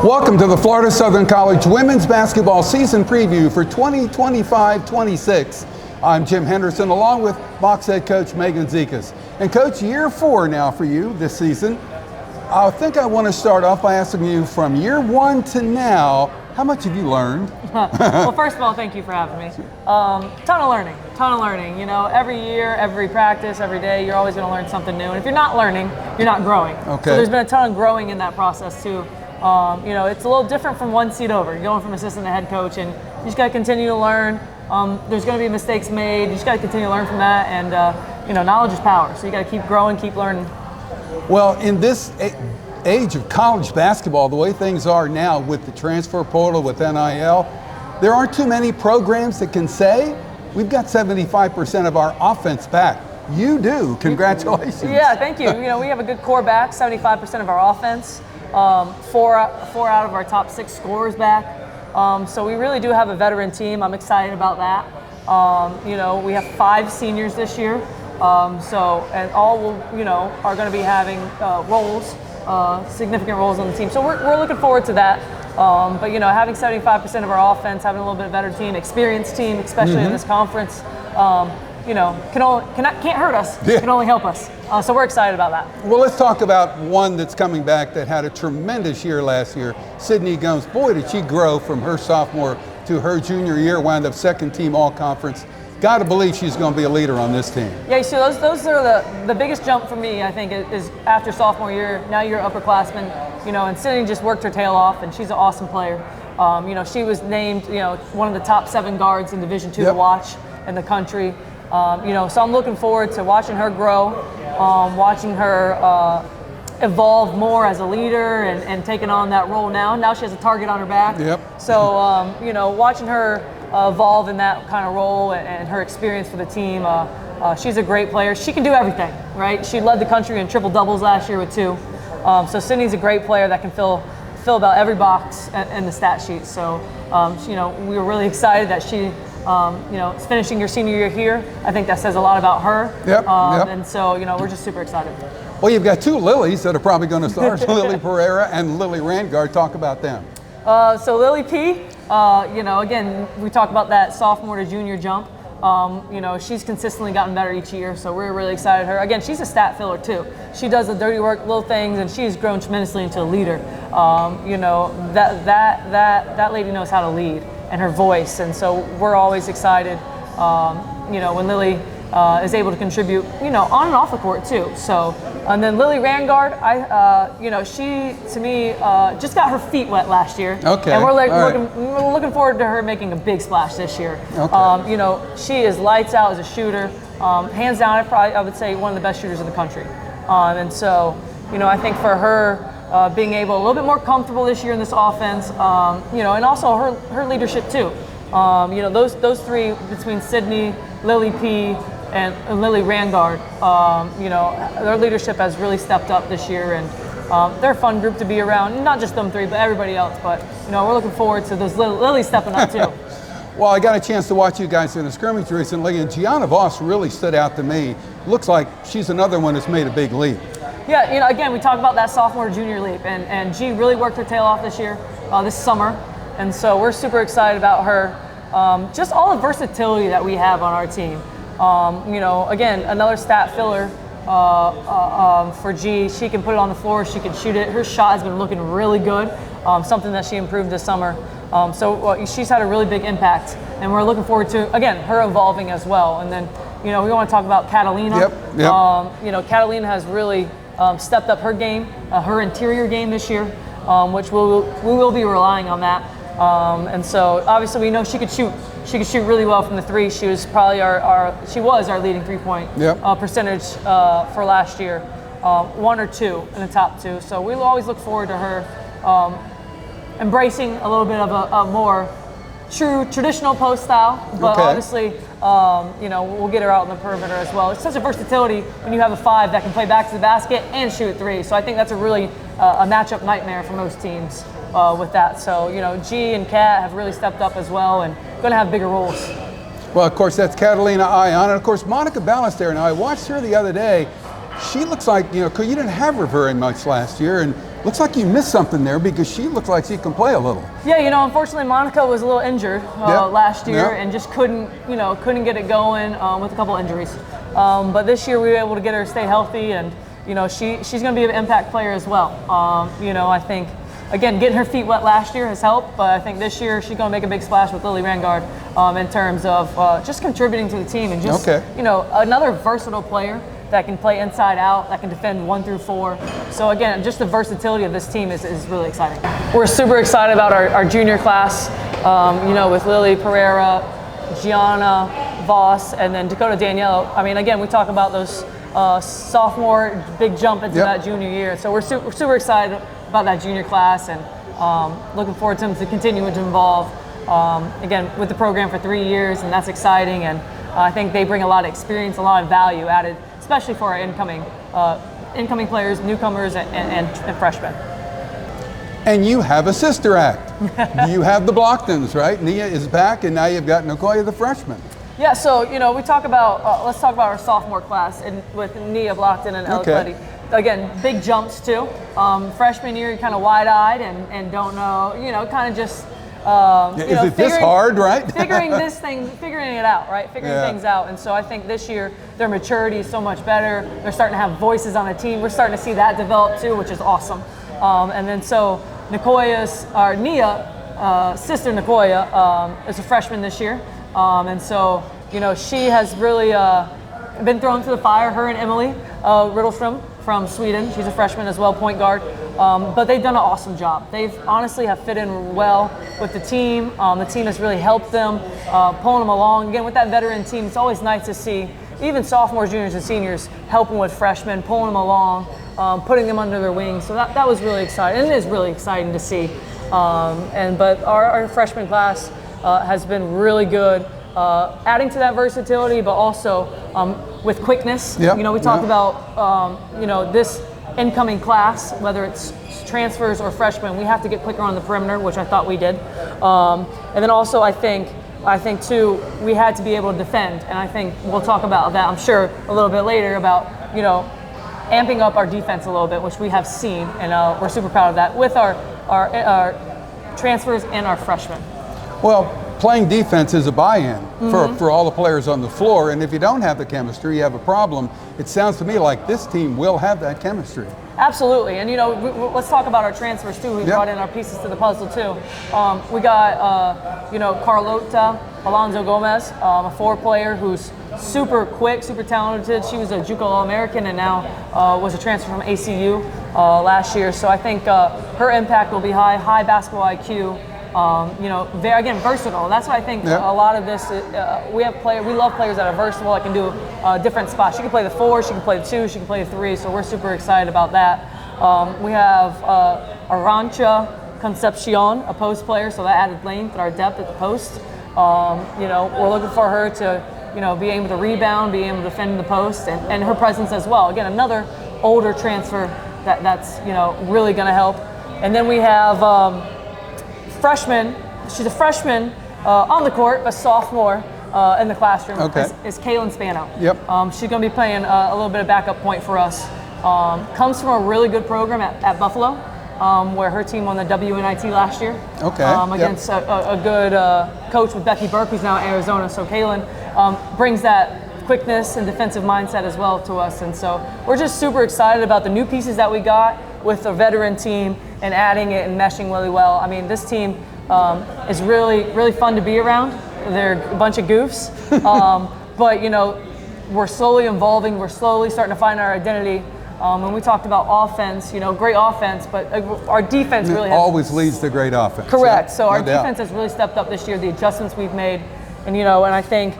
Welcome to the Florida Southern College Women's Basketball Season Preview for 2025-26. I'm Jim Henderson along with Mocs head coach Megan Jenkins. And coach, year 4 now for you this season. I think I want to start off by asking you from year 1 to now, how much have you learned? Well, first of all, thank you for having me. Ton of learning. You know, every year, every practice, every day, you're always going to learn something new. And if you're not learning, you're not growing. Okay. So there's been a ton of growing in that process too. You know, it's a little different from one seat over. You're going from assistant to head coach, and you just got to continue to learn. There's going to be mistakes made. You just got to continue to learn from that. And, you know, knowledge is power. So you got to keep growing, keep learning. Well, in this age of college basketball, the way things are now with the transfer portal, with NIL, there aren't too many programs that can say, we've got 75% of our offense back. You do. Congratulations. Yeah, thank you. You know, we have a good core back, 75% of our offense, four out of our top 6 scorers back. So we really do have a veteran team. I'm excited about that. You know, we have 5 seniors this year. And all will, you know, are going to be having roles, significant roles on the team. So we're looking forward to that. But you know, having 75% of our offense, having a little bit better team, experienced team, especially in this conference, you know, can't hurt us. Yeah. Can only help us. So we're excited about that. Well, let's talk about one that's coming back that had a tremendous year last year, Sydney Gomes. Boy, did she grow from her sophomore to her junior year, wound up second team all-conference. Got to believe she's going to be a leader on this team. Yeah, so those are the biggest jump for me, I think, is after sophomore year. Now you're upperclassman, you know, and Sydney just worked her tail off, and she's an awesome player. You know, she was named, you know, one of the top 7 guards in Division II to watch in the country. You know, so I'm looking forward to watching her grow, watching her evolve more as a leader and taking on that role now. Now she has a target on her back. Yep. So, you know, watching her evolve in that kind of role and her experience for the team. She's a great player. She can do everything, right? She led the country in triple doubles last year with 2. So Sydney's a great player that can fill about every box in the stat sheet. So, you know, we were really excited that she, you know, is finishing your senior year here. I think that says a lot about her. Yep. And so, you know, we're just super excited. Well, you've got 2 Lilies that are probably going to start, Lily Pereira and Lily Rangard. Talk about them. So Lily P, you know, again, we talk about that sophomore to junior jump. You know, she's consistently gotten better each year, so we're really excited her. Again, she's a stat filler too. She does the dirty work, little things, and she's grown tremendously into a leader. You know, that lady knows how to lead and her voice, and so we're always excited. You know, when Lily is able to contribute, you know, on and off the court too. So, and then Lily Rangard, you know, she to me just got her feet wet last year. Okay. And we're looking forward to her making a big splash this year. Okay. You know, she is lights out as a shooter, hands down. I would say one of the best shooters in the country. And so, you know, I think for her being able a little bit more comfortable this year in this offense, you know, and also her leadership too. You know, those 3 between Sydney, Lily P, and Lily Rangard, you know, their leadership has really stepped up this year, and they're a fun group to be around. Not just them 3, but everybody else. But you know, we're looking forward to those Lilies stepping up too. Well, I got a chance to watch you guys in a scrimmage recently, and Gianna Voss really stood out to me. Looks like she's another one that's made a big leap. Yeah, you know, again, we talk about that sophomore junior leap, and G really worked her tail off this year, this summer, and so we're super excited about her. Just all the versatility that we have on our team. You know, again, another stat filler for G. She can put it on the floor. She can shoot it. Her shot has been looking really good, something that she improved this summer. So she's had a really big impact, and we're looking forward to, again, her evolving as well. And then, you know, we want to talk about Catalina. Yep. You know, Catalina has really stepped up her game, her interior game this year, which we will be relying on that. And so obviously we know she could shoot. She could shoot really well from the 3. She was probably she was our leading 3-point percentage for last year, 1 or 2 in the top 2. So we'll always look forward to her embracing a little bit of a more true traditional post style, but obviously, you know, we'll get her out in the perimeter as well. It's such a versatility when you have a 5 that can play back to the basket and shoot 3. So I think that's a really a matchup nightmare for most teams with that. So, you know, G and Kat have really stepped up as well and going to have bigger roles. Well, of course, that's Catalina Ion, and of course, Monica Ballester. Now, I watched her the other day. She looks like, you know, 'cause you didn't have her very much last year, and Looks like you missed something there because she looks like she can play a little. Yeah, unfortunately Monica was a little injured last year and just couldn't get it going with a couple injuries. But this year we were able to get her to stay healthy, and she's going to be an impact player as well. I think, again, getting her feet wet last year has helped, but I think this year she's going to make a big splash with Lily Rangard in terms of just contributing to the team and just another versatile player that can play inside out, that can defend 1 through 4. So again, just the versatility of this team is really exciting. We're super excited about our junior class, with Lily Pereira, Gianna Voss, and then Dakota Danielle. I mean, again, we talk about those sophomore big jump into that junior year. So we're super excited about that junior class, and looking forward to them to continuing to involve, again, with the program for 3 years, and that's exciting. And I think they bring a lot of experience, a lot of value added, especially for our incoming players, newcomers, and freshmen. And you have a sister act. You have the Blocktons, right? Nia is back, and now you've got Nicoya, the freshman. Yeah, so we talk about let's talk about our sophomore class and with Nia Blockton and Ella Cletty. Again, big jumps too. Freshman year, you're kind of wide-eyed and don't know, kind of just. Is it this hard, right? figuring it out, right? Figuring things out. And so I think this year their maturity is so much better. They're starting to have voices on the team. We're starting to see that develop too, which is awesome. And then so Nia, sister Nicoya, is a freshman this year. And so, she has really been thrown to the fire, her and Emily Riddlestrom from Sweden. She's a freshman as well, point guard. But they've done an awesome job. They've honestly have fit in well with the team. The team has really helped them, pulling them along. Again, with that veteran team, it's always nice to see even sophomores, juniors, and seniors helping with freshmen, pulling them along, putting them under their wings. So that was really exciting. And it is really exciting to see. But our freshman class has been really good, adding to that versatility, but also with quickness. We talked about this incoming class, whether it's transfers or freshmen, we have to get quicker on the perimeter, which I thought we did. And then also I think too, we had to be able to defend, and I think we'll talk about that, I'm sure, a little bit later about amping up our defense a little bit, which we have seen, and we're super proud of that with our transfers and our freshmen. Well, playing defense is a buy-in for all the players on the floor, and if you don't have the chemistry, you have a problem. It sounds to me like this team will have that chemistry. Absolutely, and let's talk about our transfers too. We brought in our pieces to the puzzle too. We got Carlota Alonso Gomez, a 4 player who's super quick, super talented. She was a JUCO All-American and now was a transfer from ACU last year. So I think her impact will be high basketball IQ. Again, versatile. That's what I think. A lot of this. We love players that are versatile, that can do different spots. She can play the 4, she can play the 2, she can play the 3. So we're super excited about that. We have Arancha Concepcion, a post player, so that added length and our depth at the post. We're looking for her to be able to rebound, be able to defend in the post, and her presence as well. Again, another older transfer that's really going to help. And then we have. Freshman, she's a freshman on the court, a sophomore in the classroom, is Kaylin Spano. She's going to be playing a little bit of backup point for us. Comes from a really good program at Buffalo, where her team won the WNIT last year against a good coach with Becky Burke, who's now at Arizona. So Kaylin brings that quickness and defensive mindset as well to us. And so we're just super excited about the new pieces that we got with the veteran team and adding it and meshing really well. I mean, this team is really, really fun to be around. They're a bunch of goofs, but we're slowly evolving. We're slowly starting to find our identity. When we talked about offense, great offense, but our defense really always leads to great offense. Correct. So our defense has really stepped up this year. The adjustments we've made, and I think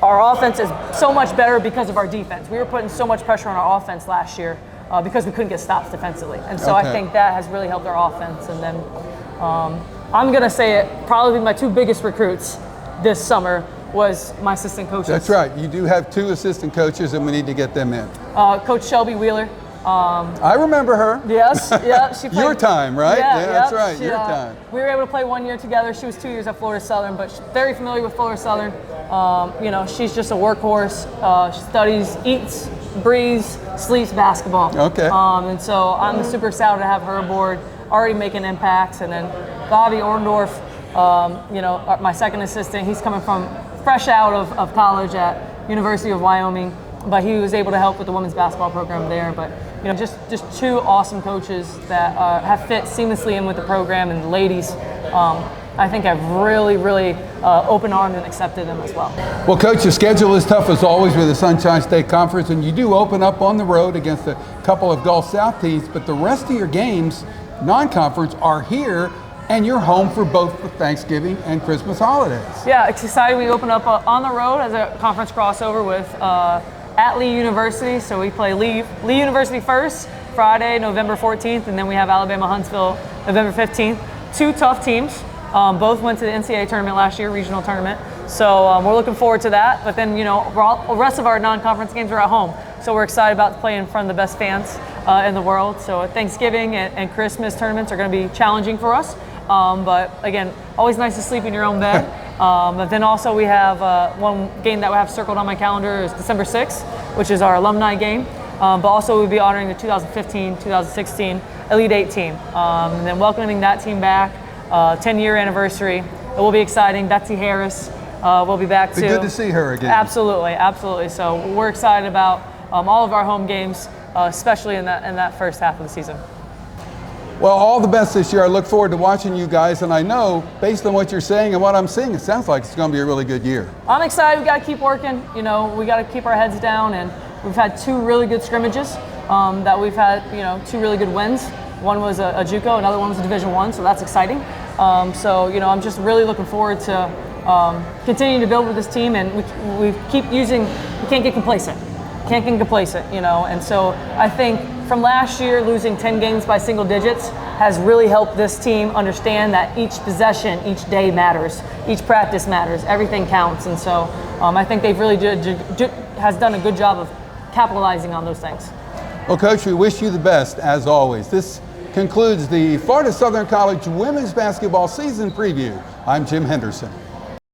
our offense is so much better because of our defense. We were putting so much pressure on our offense last year. Because we couldn't get stops defensively. And so I think that has really helped our offense. And then I'm going to say it, probably my 2 biggest recruits this summer was my assistant coaches. That's right. You do have 2 assistant coaches, and we need to get them in. Coach Shelby Wheeler. I remember her. Yes, yeah. She played, your time, right? Yeah, that's right, your time. We were able to play 1 year together. She was 2 years at Florida Southern, but she's very familiar with Florida Southern. She's just a workhorse. She studies, eats breathes, sleeps basketball. Okay. And so I'm super excited to have her aboard, already making impacts. And then Bobby Orndorff, my second assistant, he's coming from fresh out of college at University of Wyoming, but he was able to help with the women's basketball program there. But just two awesome coaches that have fit seamlessly in with the program, and the ladies, I think have really open armed and accepted them as well. Well, Coach, the schedule is tough as always with the Sunshine State Conference, and you do open up on the road against a couple of Gulf South teams, but the rest of your games, non-conference, are here, and you're home for both the Thanksgiving and Christmas holidays. Yeah, it's exciting. We open up on the road as a conference crossover with at Lee University. So we play Lee University first, Friday, November 14th, and then we have Alabama Huntsville, November 15th. Two tough teams. Both went to the NCAA tournament last year, regional tournament. So we're looking forward to that. But then, the rest of our non-conference games are at home. So we're excited about to play in front of the best fans in the world. So Thanksgiving and Christmas tournaments are going to be challenging for us. But again, always nice to sleep in your own bed. But then also we have one game that we have circled on my calendar is December 6th, which is our alumni game. But also we'll be honoring the 2015-2016 Elite 8 team. And then welcoming that team back, 10-year anniversary. It will be exciting. Betsy Harris will be back too. Be good to see her again. Absolutely. So we're excited about all of our home games, especially in that first half of the season. Well, all the best this year. I look forward to watching you guys, and I know, based on what you're saying and what I'm seeing, it sounds like it's going to be a really good year. I'm excited. We got to keep working. We got to keep our heads down, and we've had two really good scrimmages that we've had, two really good wins. One was a JUCO, another one was a Division I, so that's exciting. I'm just really looking forward to continuing to build with this team, and we can't get complacent. And so I think from last year, losing 10 games by single digits has really helped this team understand that each possession, each day matters, each practice matters, everything counts. And so I think they've really has done a good job of capitalizing on those things. Well, Coach, we wish you the best, as always. This concludes the Florida Southern College women's basketball season preview. I'm Jim Henderson.